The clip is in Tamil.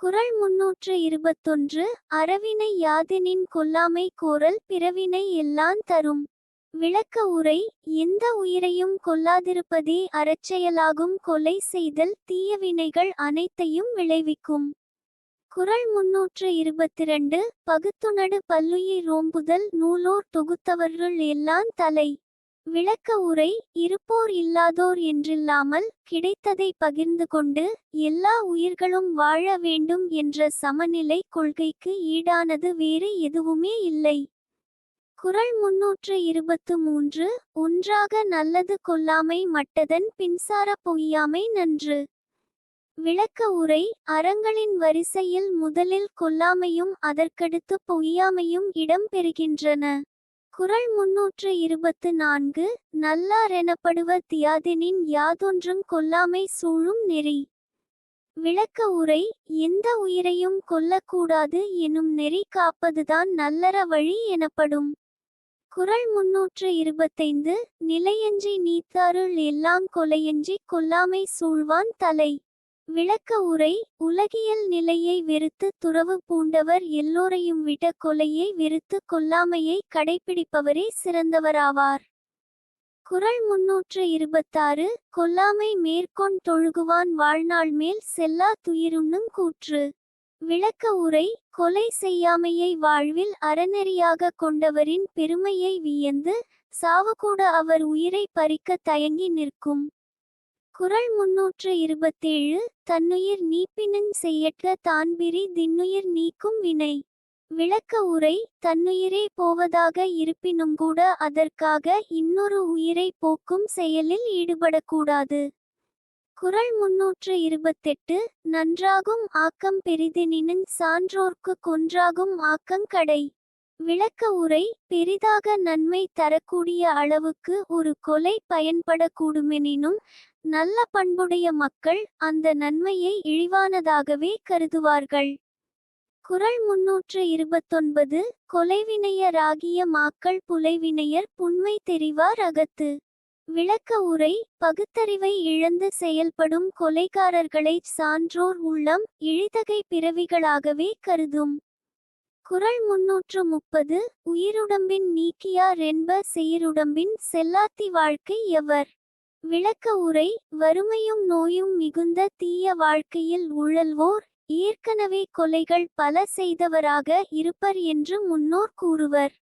குறள் 321. அறவினை யாதெனின் கொல்லாமை கோரல் பிறவினை எல்லாந் தரும். விளக்க உரை. எந்த உயிரையும் கொல்லாதிருப்பதே அறச்செயலாகும். கொலை செய்தல் தீயவினைகள் அனைத்தையும் விளைவிக்கும். குறள் 322. பகுத்துணடு பல்லுயி ரோம்புதல் நூலோர் தொகுத்தவர்களுள் எல்லாந் தலை. விளக்க உரை. இருப்போர் இல்லாதோர் என்றில்லாமல் கிடைத்ததை பகிர்ந்து கொண்டு எல்லா உயிர்களும் வாழ வேண்டும் என்ற சமநிலை கொள்கைக்கு ஈடானது வேறு எதுவுமே இல்லை. குறள் 323. ஒன்றாக நல்லது கொல்லாமை மட்டதன் பின்சார பொய்யாமை நன்று. விளக்க உரை. அறங்களின் வரிசையில் முதலில் கொல்லாமையும் அதற்கடுத்து பொய்யாமையும் இடம் பெறுகின்றன. குறள் 324. நல்லாரெனப்படுவ தியாதெனின் யாதொன்றும் கொல்லாமை சூழும் நெறி. விளக்க உரை. எந்த உயிரையும் கொல்லக்கூடாது எனும் நெறி காப்பதுதான் நல்லற வழி எனப்படும். குறள் 325. நிலையஞ்சி நீத்தாருள் எல்லாங் கொலையஞ்சி கொல்லாமை சூழ்வான் தலை. விளக்க உரை. உலகியல் நிலையை வெறுத்து துறவு பூண்டவர் எல்லோரையும் விட கொலையை வெறுத்து கொல்லாமையை கடைப்பிடிப்பவரே சிறந்தவராவார். குறள் 326. கொல்லாமை மேற்கொண் தொழுகுவான் வாழ்நாள் மேல் செல்லா துயிருண்ணுங் கூற்று. விளக்க உரை. கொலை செய்யாமையை வாழ்வில் அறநெறியாக கொண்டவரின் பெருமையை வியந்து சாவுகூட அவர் உயிரை பறிக்க தயங்கி நிற்கும். குறள் 327. தன்னுயிர் நீப்பினுஞ் செய்யற்க தான்பிரி தின்னுயிர் நீக்கும் வினை. விளக்க உரை. தன்னுயிரே போவதாக இருப்பினுங்கூட அதற்காக இன்னொரு உயிரை போக்கும் செயலில் ஈடுபடக்கூடாது. குறள் 328. நன்றாகும் ஆக்கம் பெரிதெனினுஞ் சான்றோர்க்கு கொன்றாகும் ஆக்கங் கடை. விளக்க உரை. பெரிதாக நன்மை தரக்கூடிய அளவுக்கு ஒரு கொலை பயன்படக்கூடுமெனினும் நல்ல பண்புடைய மக்கள் அந்த நன்மையை இழிவானதாகவே கருதுவார்கள். குறள் 329. கொலைவினையராகிய மாக்கள் புலைவினையர் புன்மை தெரிவார் அகத்து. விளக்க உரை. பகுத்தறிவை இழந்து செயல்படும் கொலைகாரர்களைச் சான்றோர் உள்ளம் இழிதகை பிறவிகளாகவே கருதும். குறள் 330. உயிருடம்பின் நீக்கியார் என்ப செயிருடம்பின் செல்லாத்தி வாழ்க்கை எவர். விளக்க உரை. வறுமையும் நோயும் மிகுந்த தீய வாழ்க்கையில் உழல்வோர் ஏற்கனவே கொலைகள் பல செய்தவராக இருப்பர் என்று முன்னோர் கூறுவர்.